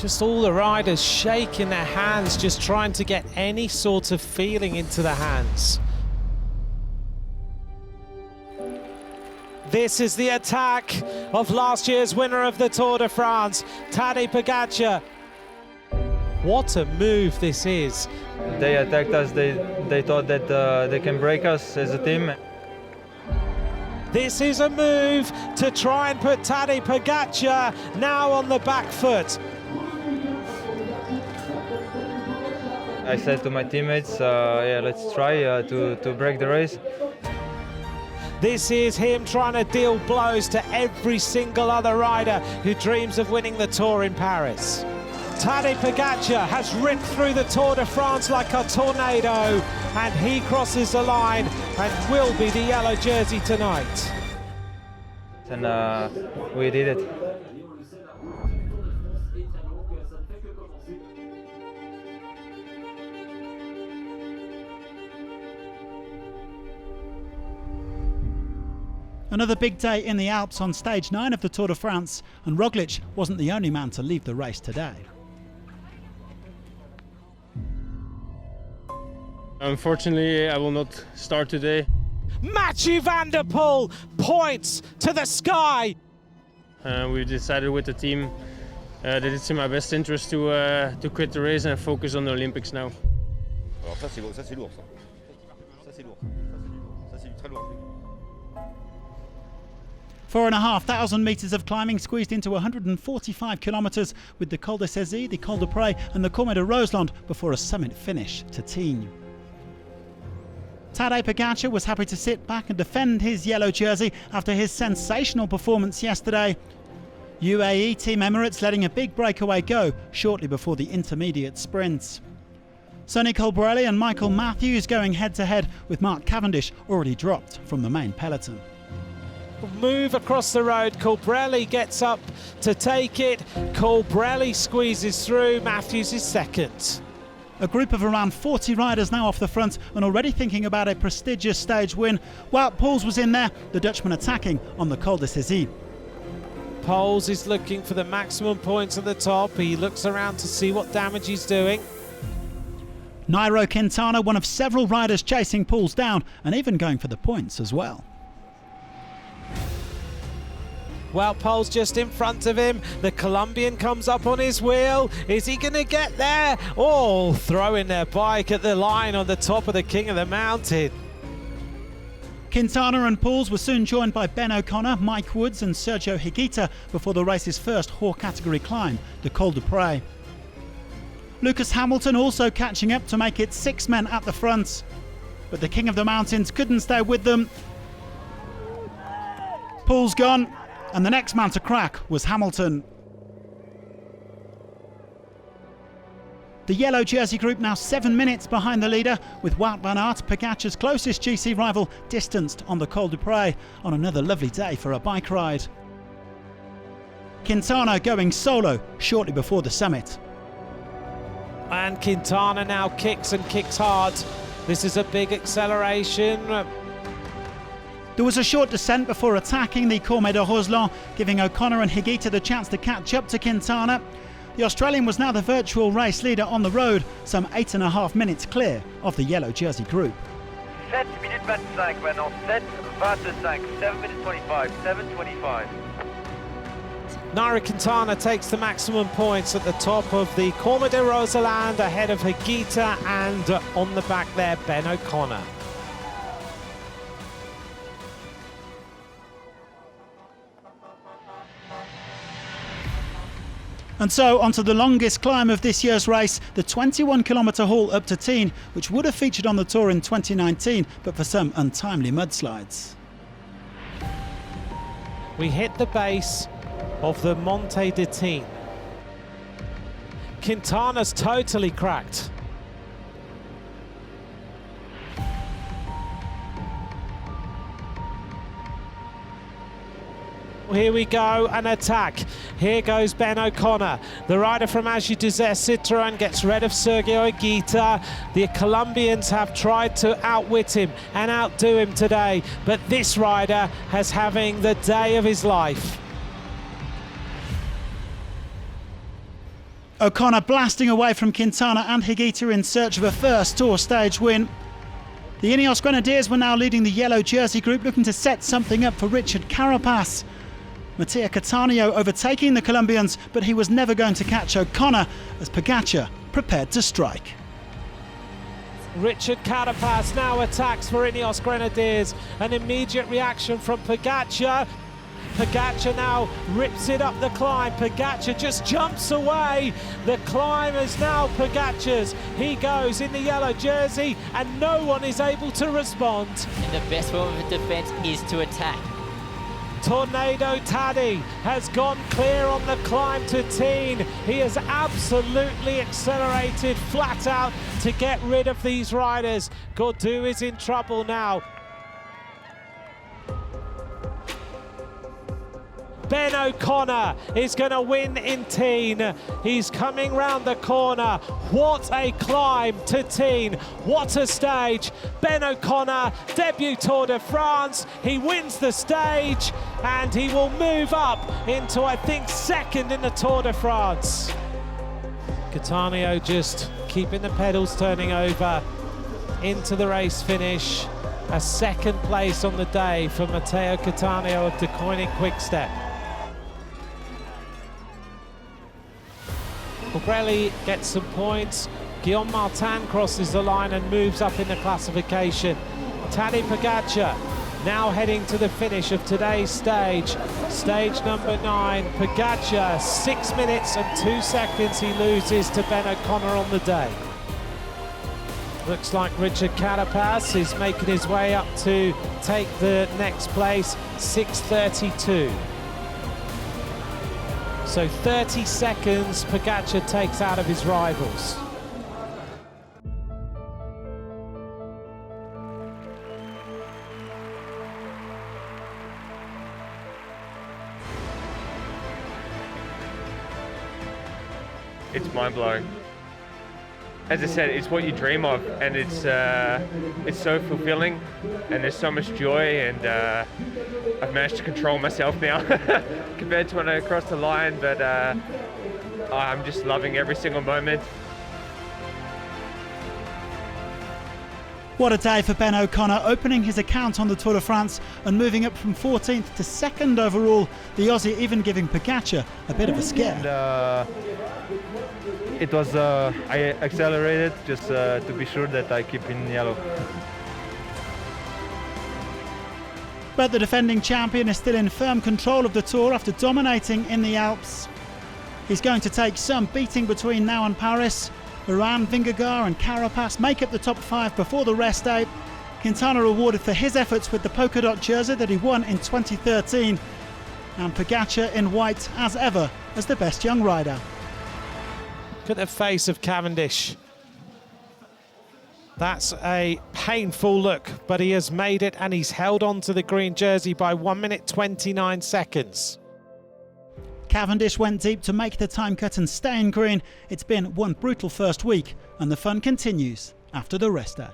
Just all the riders shaking their hands, just trying to get any sort of feeling into the hands. This is the attack of last year's winner of the Tour de France, Tadej Pogačar. What a move this is. They attacked us, they thought that they can break us as a team. This is a move to try and put Tadej Pogačar now on the back foot. I said to my teammates, yeah, let's try to break the race. This is him trying to deal blows to every single other rider who dreams of winning the Tour in Paris. Tadej Pogačar has ripped through the Tour de France like a tornado, and he crosses the line and will be the yellow jersey tonight. And we did it. Another big day in the Alps on stage 9 of the Tour de France, and Roglic wasn't the only man to leave the race today. Unfortunately, I will not start today. Mathieu van der Poel points to the sky. We decided with the team that it's in my best interest to quit the race and focus on the Olympics now. Alors ça c'est lourd, ça c'est lourd. Ça c'est lourd. Ça c'est très lourd. 4,500 metres of climbing squeezed into 145 kilometres, with the Col de Cézanne, the Col de Pré and the Courmet de Roseland before a summit finish to Tignes. Tadej Pogačar was happy to sit back and defend his yellow jersey after his sensational performance yesterday. UAE Team Emirates letting a big breakaway go shortly before the intermediate sprints. Sonny Colbrelli and Michael Matthews going head-to-head, with Mark Cavendish already dropped from the main peloton. Move across the road, Colbrelli gets up to take it, Colbrelli squeezes through, Matthews is second. A group of around 40 riders now off the front and already thinking about a prestigious stage win. Wout Poels was in there, the Dutchman attacking on the Col de Cézanne. Poels is looking for the maximum points at the top, he looks around to see what damage he's doing. Nairo Quintana, one of several riders chasing Poels down and even going for the points as well. Well, Poel's just in front of him. The Colombian comes up on his wheel. Is he going to get there? Oh, throwing their bike at the line on the top of the King of the Mountain. Quintana and Poels were soon joined by Ben O'Connor, Mike Woods and Sergio Higuita before the race's first Hoare category climb, the Col de Pré. Lucas Hamilton also catching up to make it 6 men at the front. But the King of the Mountains couldn't stay with them. Poels gone, and the next man to crack was Hamilton. The yellow jersey group now 7 minutes behind the leader, with Wout van Aert, Pogačar's closest GC rival, distanced on the Col de Pré on another lovely day for a bike ride. Quintana going solo shortly before the summit. And Quintana now kicks and kicks hard. This is a big acceleration. There was a short descent before attacking the Courmet de Roseland, giving O'Connor and Higuita the chance to catch up to Quintana. The Australian was now the virtual race leader on the road, some 8.5 minutes clear of the yellow jersey group. 7 minutes 25 maintenant, 7:25, 7 minutes 25, 7:25. Nairo Quintana takes the maximum points at the top of the Courmet de Roseland, ahead of Higuita, and on the back there, Ben O'Connor. And so onto the longest climb of this year's race, the 21-kilometre haul up to Tignes, which would have featured on the Tour in 2019, but for some untimely mudslides. We hit the base of the Monte de Tignes. Quintana's totally cracked. Here we go, an attack. Here goes Ben O'Connor. The rider from AG Desert Citroën gets rid of Sergio Higuita. The Colombians have tried to outwit him and outdo him today, but this rider is having the day of his life. O'Connor blasting away from Quintana and Higuita in search of a first Tour stage win. The Ineos Grenadiers were now leading the yellow jersey group, looking to set something up for Richard Carapaz. Mattia Cattaneo overtaking the Colombians, but he was never going to catch O'Connor as Pogačar prepared to strike. Richard Carapaz now attacks for Ineos Grenadiers. An immediate reaction from Pogačar. Pogačar now rips it up the climb. Pogačar just jumps away. The climb is now Pogačar's. He goes in the yellow jersey and no one is able to respond. And the best form of defence is to attack. Tornado Taddy has gone clear on the climb to Tignes. He has absolutely accelerated flat out to get rid of these riders. Gaudu is in trouble now. Ben O'Connor is going to win in Tignes. He's coming round the corner. What a climb to Tignes. What a stage. Ben O'Connor, debut Tour de France. He wins the stage and he will move up into, I think, second in the Tour de France. Cattaneo just keeping the pedals turning over into the race finish. A second place on the day for Matteo Cattaneo of Deceuninck Quick-Step. Colbrelli gets some points. Guillaume Martin crosses the line and moves up in the classification. Tadej Pogačar now heading to the finish of today's stage. Stage number 9. Pogačar, 6 minutes and 2 seconds he loses to Ben O'Connor on the day. Looks like Richard Carapaz is making his way up to take the next place, 6:32. So 30 seconds Pogačar takes out of his rivals. It's mind-blowing. As I said, it's what you dream of, and it's so fulfilling, and there's so much joy, and I've managed to control myself now compared to when I crossed the line, but I'm just loving every single moment. What a day for Ben O'Connor, opening his account on the Tour de France and moving up from 14th to 2nd overall. The Aussie even giving Pogačar a bit of a scare. And, it was, I accelerated just to be sure that I keep in yellow. But the defending champion is still in firm control of the Tour after dominating in the Alps. He's going to take some beating between now and Paris. Uran, Vingegaard and Carapaz make up the top 5 before the rest day. Quintana rewarded for his efforts with the polka dot jersey that he won in 2013. And Pogačar in white as ever as the best young rider. Look at the face of Cavendish. That's a painful look, but he has made it and he's held on to the green jersey by 1 minute 29 seconds. Cavendish went deep to make the time cut and stay in green. It's been one brutal first week and the fun continues after the rest day.